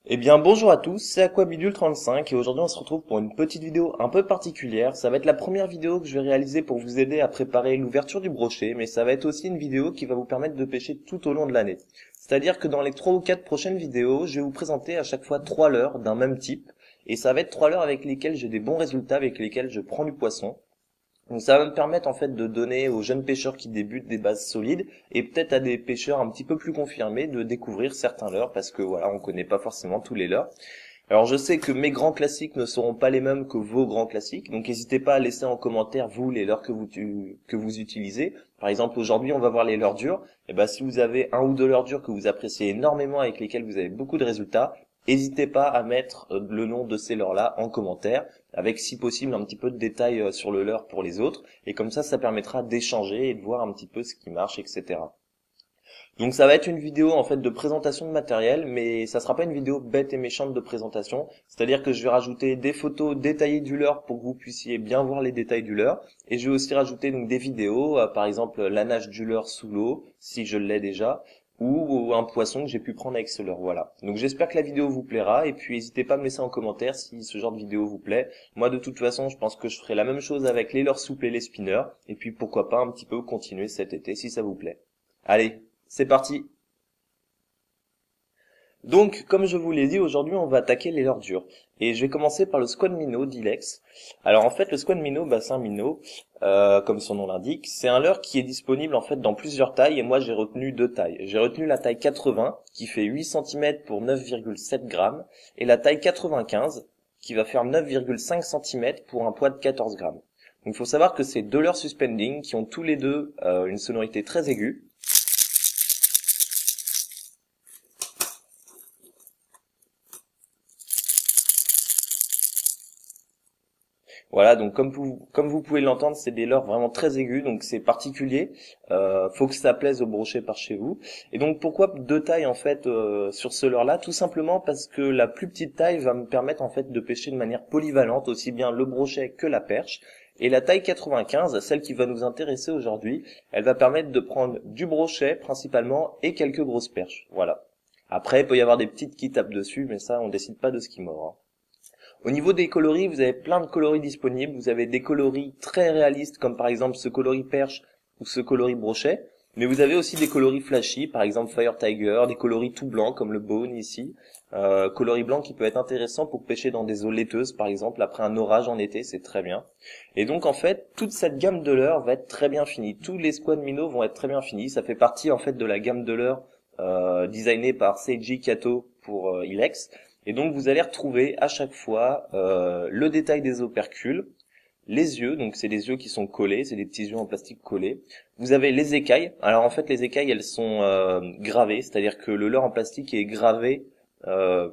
Eh bien bonjour à tous, c'est Aquabidule35 et aujourd'hui on se retrouve pour une petite vidéo un peu particulière. Ça va être la première vidéo que je vais réaliser pour vous aider à préparer l'ouverture du brochet, mais ça va être aussi une vidéo qui va vous permettre de pêcher tout au long de l'année. C'est-à-dire que dans les 3 ou 4 prochaines vidéos, je vais vous présenter à chaque fois 3 leurres d'un même type, et ça va être 3 leurres avec lesquels j'ai des bons résultats, avec lesquels je prends du poisson. Donc ça va me permettre en fait de donner aux jeunes pêcheurs qui débutent des bases solides et peut-être à des pêcheurs un petit peu plus confirmés de découvrir certains leurres parce que voilà, on connaît pas forcément tous les leurres. Alors je sais que mes grands classiques ne seront pas les mêmes que vos grands classiques, donc n'hésitez pas à laisser en commentaire vous les leurres que vous utilisez. Par exemple aujourd'hui on va voir les leurres dures. Et ben si vous avez un ou deux leurres dures que vous appréciez énormément avec lesquels vous avez beaucoup de résultats, n'hésitez pas à mettre le nom de ces leurres-là en commentaire, avec si possible un petit peu de détails sur le leurre pour les autres, et comme ça permettra d'échanger et de voir un petit peu ce qui marche, etc. Donc ça va être une vidéo en fait de présentation de matériel, mais ça sera pas une vidéo bête et méchante de présentation, c'est-à-dire que je vais rajouter des photos détaillées du leurre pour que vous puissiez bien voir les détails du leurre, et je vais aussi rajouter donc des vidéos, par exemple la nage du leurre sous l'eau, si je l'ai déjà, ou un poisson que j'ai pu prendre avec ce leurre, voilà. Donc j'espère que la vidéo vous plaira, et puis n'hésitez pas à me laisser en commentaire si ce genre de vidéo vous plaît. Moi de toute façon je pense que je ferai la même chose avec les leurres souples et les spinners, et puis pourquoi pas un petit peu continuer cet été si ça vous plaît. Allez, c'est parti. Donc, comme je vous l'ai dit, aujourd'hui on va attaquer les leurres dures. Et je vais commencer par le squad minnow d'Ilex. Alors en fait, le squad minnow, c'est un minnow, comme son nom l'indique. C'est un leurre qui est disponible en fait dans plusieurs tailles, et moi j'ai retenu deux tailles. J'ai retenu la taille 80, qui fait 8 cm pour 9,7 grammes, et la taille 95, qui va faire 9,5 cm pour un poids de 14 grammes. Donc il faut savoir que c'est deux leurres suspending qui ont tous les deux une sonorité très aiguë. Voilà, donc comme vous pouvez l'entendre, c'est des leurres vraiment très aigus, donc c'est particulier. Faut que ça plaise au brochet par chez vous. Et donc pourquoi deux tailles en fait sur ce leurre-là? Tout simplement parce que la plus petite taille va me permettre en fait de pêcher de manière polyvalente, aussi bien le brochet que la perche. Et la taille 95, celle qui va nous intéresser aujourd'hui, elle va permettre de prendre du brochet principalement et quelques grosses perches. Voilà. Après, il peut y avoir des petites qui tapent dessus, mais ça, on décide pas de ce qui mord, hein. Au niveau des coloris, vous avez plein de coloris disponibles. Vous avez des coloris très réalistes, comme par exemple ce coloris perche ou ce coloris brochet. Mais vous avez aussi des coloris flashy, par exemple Fire Tiger, des coloris tout blancs comme le Bone ici. Coloris blanc qui peut être intéressant pour pêcher dans des eaux laiteuses, par exemple, après un orage en été, c'est très bien. Et donc en fait, toute cette gamme de leurres va être très bien finie. Tous les squad minnows vont être très bien finis. Ça fait partie en fait de la gamme de leurres designée par Seiji Kato pour Ilex. Et donc vous allez retrouver à chaque fois le détail des opercules, les yeux, donc c'est des yeux qui sont collés, c'est des petits yeux en plastique collés. Vous avez les écailles. Alors en fait les écailles elles sont gravées, c'est-à-dire que le leurre en plastique est gravé euh,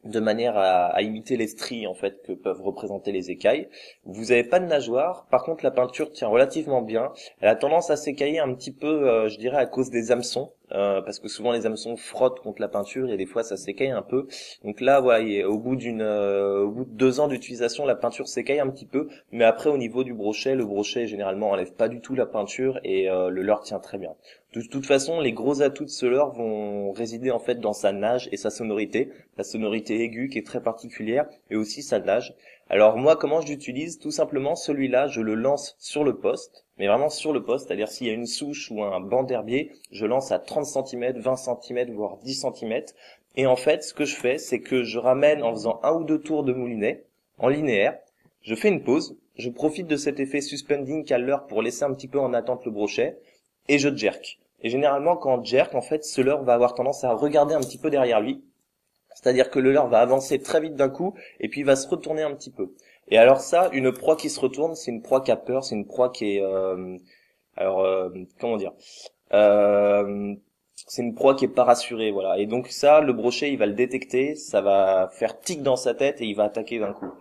de manière à imiter les stries en fait que peuvent représenter les écailles. Vous n'avez pas de nageoire, par contre la peinture tient relativement bien. Elle a tendance à s'écailler un petit peu, je dirais à cause des hameçons, parce que souvent les hameçons frottent contre la peinture et des fois ça s'écaille un peu. Donc là voilà, au bout de 2 ans d'utilisation, la peinture s'écaille un petit peu, mais après au niveau du brochet, le brochet généralement enlève pas du tout la peinture et le leurre tient très bien. De toute façon, les gros atouts de ce leurre vont résider en fait dans sa nage et sa sonorité, la sonorité aiguë qui est très particulière et aussi sa nage. Alors moi, comment je l'utilise? Tout simplement, celui-là, je le lance sur le poste, mais vraiment sur le poste, c'est-à-dire s'il y a une souche ou un banc d'herbier, je lance à 30 cm, 20 cm, voire 10 cm. Et en fait, ce que je fais, c'est que je ramène en faisant un ou deux tours de moulinet, en linéaire, je fais une pause, je profite de cet effet suspending qu'a le leurre pour laisser un petit peu en attente le brochet, et je jerk. Et généralement, quand on jerk, en fait, ce leurre va avoir tendance à regarder un petit peu derrière lui. C'est-à-dire que le leurre va avancer très vite d'un coup, et puis il va se retourner un petit peu. Et alors ça, une proie qui se retourne, c'est une proie qui a peur, c'est une proie qui est... comment dire c'est une proie qui est pas rassurée, voilà. Et donc ça, le brochet, il va le détecter, ça va faire tic dans sa tête, et il va attaquer d'un coup.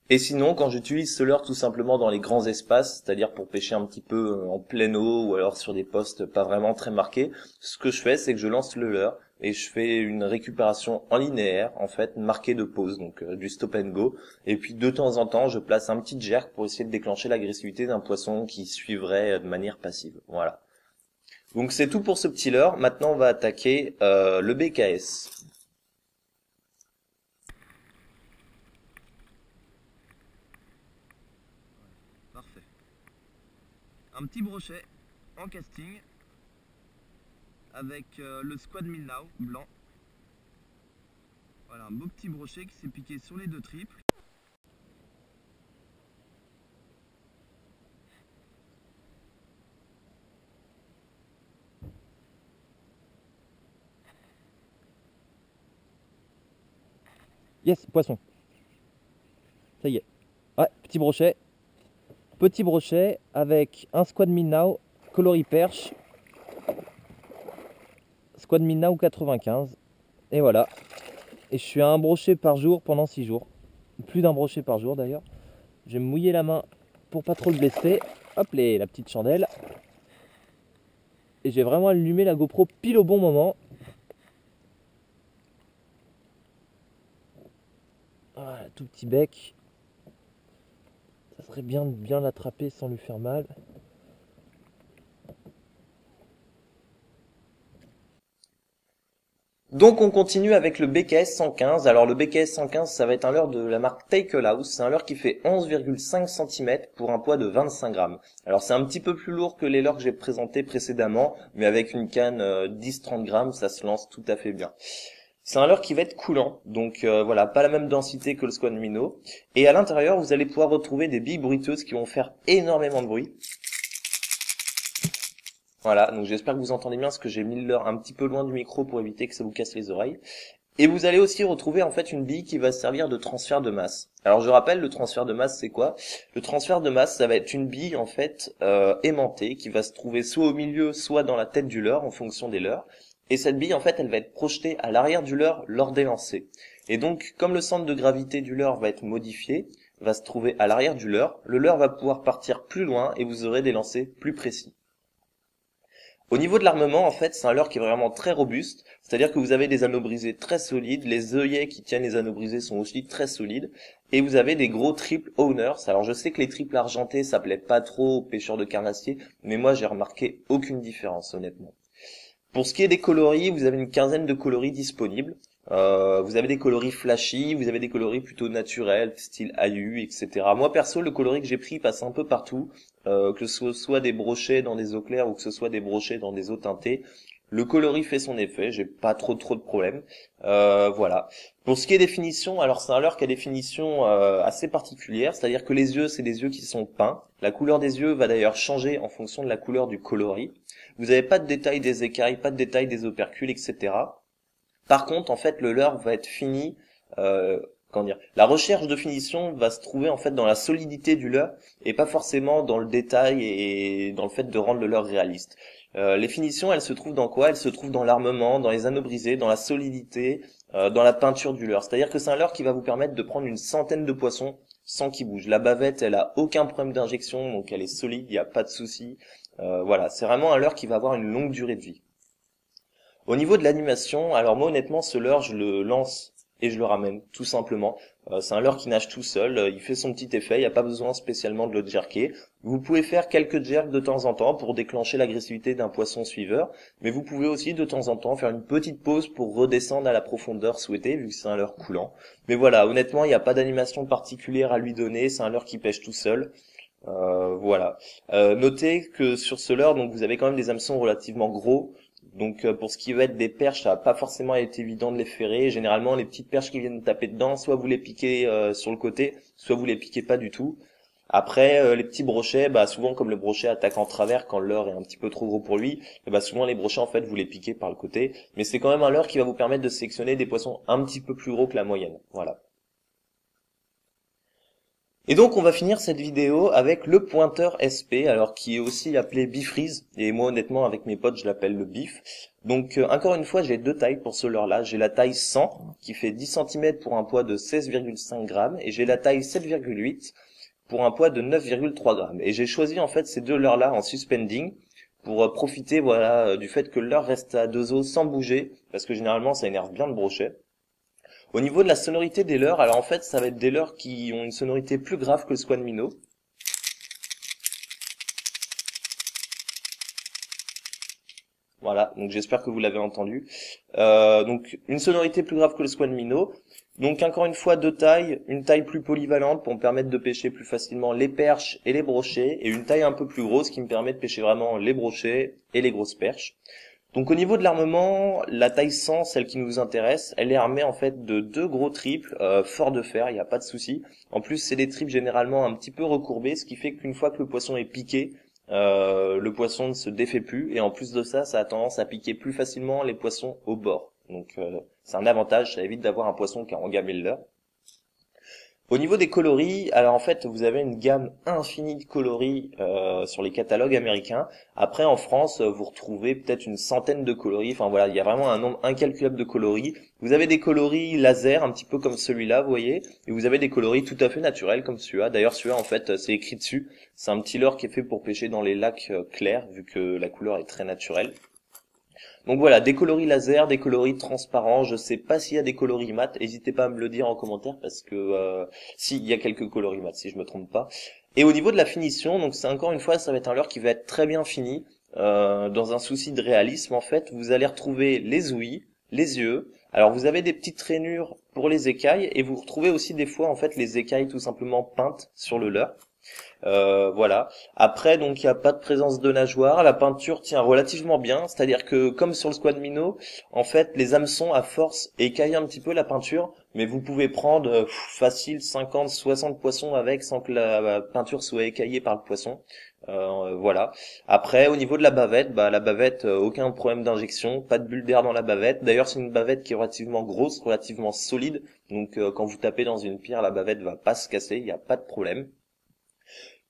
Et sinon, quand j'utilise ce leurre tout simplement dans les grands espaces, c'est-à-dire pour pêcher un petit peu en pleine eau ou alors sur des postes pas vraiment très marqués, ce que je fais, c'est que je lance le leurre et je fais une récupération en linéaire, en fait, marquée de pause, donc du stop and go. Et puis de temps en temps, je place un petit jerk pour essayer de déclencher l'agressivité d'un poisson qui suivrait de manière passive. Voilà. Donc c'est tout pour ce petit leurre. Maintenant, on va attaquer le BKS. un petit brochet en casting avec le Squad Milnau blanc. Voilà, un beau petit brochet qui s'est piqué sur les deux triples. Yes, poisson. Ça y est. Ouais, petit brochet. Petit brochet avec un Squad Milnau coloris perche. Squad Milnau 95. Et voilà. Et je suis à un brochet par jour pendant 6 jours. Plus d'un brochet par jour d'ailleurs. Je vais me mouiller la main pour pas trop le blesser. Hop les, la petite chandelle. Et j'ai vraiment allumé la GoPro pile au bon moment. Voilà, tout petit bec. Ça serait bien de bien l'attraper sans lui faire mal. Donc on continue avec le BKS 115. Alors le BKS 115, ça va être un leurre de la marque Tacklehouse. C'est un leurre qui fait 11,5 cm pour un poids de 25 grammes. Alors c'est un petit peu plus lourd que les leurres que j'ai présentés précédemment, mais avec une canne 10-30 grammes, ça se lance tout à fait bien. C'est un leurre qui va être coulant, donc voilà, pas la même densité que le Squad Minnow. Et à l'intérieur, vous allez pouvoir retrouver des billes bruiteuses qui vont faire énormément de bruit. Voilà, donc j'espère que vous entendez bien parce que j'ai mis le leurre un petit peu loin du micro pour éviter que ça vous casse les oreilles. Et vous allez aussi retrouver en fait une bille qui va servir de transfert de masse. Alors je rappelle, le transfert de masse c'est quoi? Le transfert de masse, ça va être une bille en fait aimantée qui va se trouver soit au milieu, soit dans la tête du leurre en fonction des leurres. Et cette bille en fait, elle va être projetée à l'arrière du leurre lors des lancers. Et donc comme le centre de gravité du leurre va être modifié, va se trouver à l'arrière du leurre, le leurre va pouvoir partir plus loin et vous aurez des lancers plus précis. Au niveau de l'armement, en fait, c'est un leurre qui est vraiment très robuste, c'est-à-dire que vous avez des anneaux brisés très solides, les œillets qui tiennent les anneaux brisés sont aussi très solides, et vous avez des gros triple owners. Alors je sais que les triples argentés, ça plaît pas trop aux pêcheurs de carnassiers, mais moi j'ai remarqué aucune différence, honnêtement. Pour ce qui est des coloris, vous avez une quinzaine de coloris disponibles. Vous avez des coloris flashy, vous avez des coloris plutôt naturels, style AU, etc. Moi perso, le coloris que j'ai pris passe un peu partout, que ce soit des brochets dans des eaux claires ou que ce soit des brochets dans des eaux teintées. Le coloris fait son effet, j'ai pas trop de problèmes. Voilà. Pour ce qui est des finitions, alors c'est un leurre qui a des finitions assez particulières, c'est-à-dire que les yeux, c'est des yeux qui sont peints. La couleur des yeux va d'ailleurs changer en fonction de la couleur du coloris. Vous n'avez pas de détails des écailles, pas de détails des opercules, etc. Par contre, en fait, le leurre va être fini. Comment dire, la recherche de finition va se trouver en fait dans la solidité du leurre et pas forcément dans le détail et dans le fait de rendre le leurre réaliste. Les finitions, elles se trouvent dans quoi? Elles se trouvent dans l'armement, dans les anneaux brisés, dans la solidité, dans la peinture du leurre. C'est-à-dire que c'est un leurre qui va vous permettre de prendre une centaine de poissons sans qu'ils bougent. La bavette, elle a aucun problème d'injection, donc elle est solide, il n'y a pas de souci. Voilà, c'est vraiment un leurre qui va avoir une longue durée de vie. Au niveau de l'animation, alors moi honnêtement ce leurre je le lance et je le ramène tout simplement. C'est un leurre qui nage tout seul, il fait son petit effet, il n'y a pas besoin spécialement de le jerker. Vous pouvez faire quelques jerks de temps en temps pour déclencher l'agressivité d'un poisson suiveur, mais vous pouvez aussi de temps en temps faire une petite pause pour redescendre à la profondeur souhaitée vu que c'est un leurre coulant. Mais voilà, honnêtement il n'y a pas d'animation particulière à lui donner, c'est un leurre qui pêche tout seul. Voilà. Notez que sur ce leurre, donc vous avez quand même des hameçons relativement gros. Donc pour ce qui va être des perches, ça va pas forcément être évident de les ferrer. Généralement, les petites perches qui viennent taper dedans, soit vous les piquez sur le côté, soit vous les piquez pas du tout. Après, les petits brochets, bah souvent comme le brochet attaque en travers quand le leurre est un petit peu trop gros pour lui, bah souvent les brochets en fait vous les piquez par le côté. Mais c'est quand même un leurre qui va vous permettre de sélectionner des poissons un petit peu plus gros que la moyenne. Voilà. Et donc on va finir cette vidéo avec le pointeur SP, alors qui est aussi appelé bifreeze, et moi honnêtement avec mes potes je l'appelle le bif. Donc encore une fois j'ai deux tailles pour ce leurre là, j'ai la taille 100 qui fait 10 cm pour un poids de 16,5 grammes et j'ai la taille 7,8 pour un poids de 9,3 grammes. Et j'ai choisi en fait ces deux leurres là en suspending pour profiter voilà du fait que le leurre reste à deux os sans bouger, parce que généralement ça énerve bien le brochet. Au niveau de la sonorité des leurres, alors en fait ça va être des leurres qui ont une sonorité plus grave que le Squad Minnow. Voilà, donc j'espère que vous l'avez entendu. Donc une sonorité plus grave que le squad minnow. Donc encore une fois deux tailles, une taille plus polyvalente pour me permettre de pêcher plus facilement les perches et les brochets, et une taille un peu plus grosse qui me permet de pêcher vraiment les brochets et les grosses perches. Donc au niveau de l'armement, la taille 100, celle qui nous intéresse, elle est armée en fait de deux gros triples forts de fer, il n'y a pas de souci. En plus c'est des triples généralement un petit peu recourbés, ce qui fait qu'une fois que le poisson est piqué, le poisson ne se défait plus, et en plus de ça, ça a tendance à piquer plus facilement les poissons au bord. Donc c'est un avantage, ça évite d'avoir un poisson qui a engamé le leurre. Au niveau des coloris, alors en fait vous avez une gamme infinie de coloris sur les catalogues américains. Après en France vous retrouvez peut-être une centaine de coloris, enfin voilà, il y a vraiment un nombre incalculable de coloris. Vous avez des coloris laser un petit peu comme celui-là, vous voyez, et vous avez des coloris tout à fait naturels comme celui-là. D'ailleurs celui-là en fait c'est écrit dessus, c'est un petit leurre qui est fait pour pêcher dans les lacs clairs vu que la couleur est très naturelle. Donc voilà, des coloris laser, des coloris transparents, je sais pas s'il y a des coloris mat, n'hésitez pas à me le dire en commentaire parce que si, il y a quelques coloris mat si je me trompe pas. Et au niveau de la finition, donc c'est encore une fois, ça va être un leurre qui va être très bien fini, dans un souci de réalisme en fait, vous allez retrouver les ouïes, les yeux, alors vous avez des petites rainures pour les écailles et vous retrouvez aussi des fois en fait les écailles tout simplement peintes sur le leurre. Voilà. Après, donc, il n'y a pas de présence de nageoire. La peinture tient relativement bien. C'est-à-dire que, comme sur le squad minnow, en fait, les hameçons, à force, écaillent un petit peu la peinture. Mais vous pouvez prendre, facile 50, 60 poissons avec sans que la peinture soit écaillée par le poisson. Voilà. Après, au niveau de la bavette, la bavette, aucun problème d'injection. Pas de bulle d'air dans la bavette. D'ailleurs, c'est une bavette qui est relativement grosse, relativement solide. Donc, quand vous tapez dans une pierre, la bavette va pas se casser. Il n'y a pas de problème.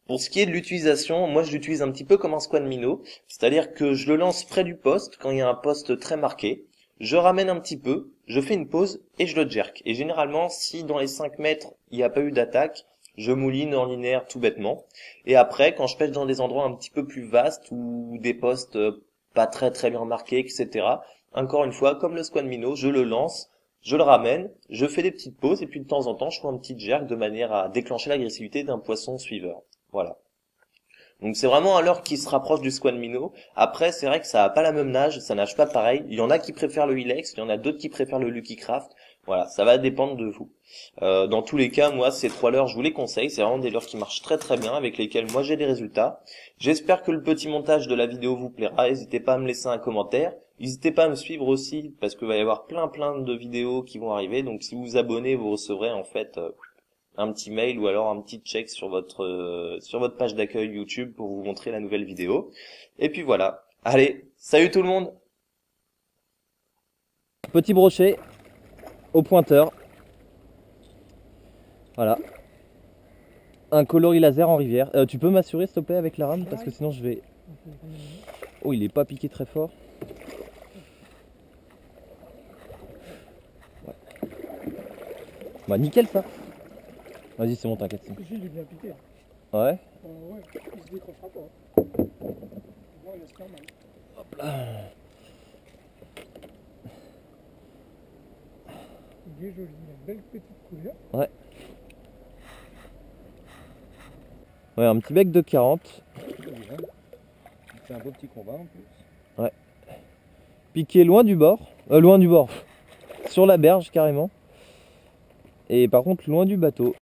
Pour ce qui est de l'utilisation, moi je l'utilise un petit peu comme un squad minnow, c'est-à-dire que je le lance près du poste quand il y a un poste très marqué, je ramène un petit peu, je fais une pause et je le jerk. Et généralement, si dans les 5 mètres il n'y a pas eu d'attaque, je mouline en linéaire tout bêtement. Et après, quand je pêche dans des endroits un petit peu plus vastes ou des postes pas très très bien marqués, etc., encore une fois, comme le squad minnow, je le lance, je le ramène, je fais des petites pauses et puis de temps en temps je fais un petit jerk de manière à déclencher l'agressivité d'un poisson suiveur. Voilà. Donc c'est vraiment un leurre qui se rapproche du squad minnow. Après, c'est vrai que ça a pas la même nage, ça nage pas pareil. Il y en a qui préfèrent le Ilex, il y en a d'autres qui préfèrent le Lucky Craft. Voilà, ça va dépendre de vous. Dans tous les cas, moi, ces trois leurres, je vous les conseille. C'est vraiment des leurres qui marchent très très bien, avec lesquels moi j'ai des résultats. J'espère que le petit montage de la vidéo vous plaira. N'hésitez pas à me laisser un commentaire. N'hésitez pas à me suivre aussi, parce qu'il va y avoir plein de vidéos qui vont arriver. Donc si vous vous abonnez, vous recevrez en fait un petit mail ou alors un petit check sur votre page d'accueil YouTube pour vous montrer la nouvelle vidéo. Et puis voilà. Allez, salut tout le monde! Petit brochet au pointeur. Voilà. Un coloris laser en rivière. Tu peux m'assurer s'il te plaît avec la rame parce que sinon je vais... Oh, il est pas piqué très fort. Ouais. Bah nickel ça. Vas-y, c'est bon, t'inquiète. Il est bien piqué. Ouais. Ouais, il se décrochera pas. Bon, il laisse normal. Hop là. Il est joli, il a une belle petite couleur. Ouais. Ouais, un petit bec de 40. C'est un beau petit combat en plus. Ouais. Piqué loin du bord. Loin du bord. Sur la berge carrément. Et par contre loin du bateau.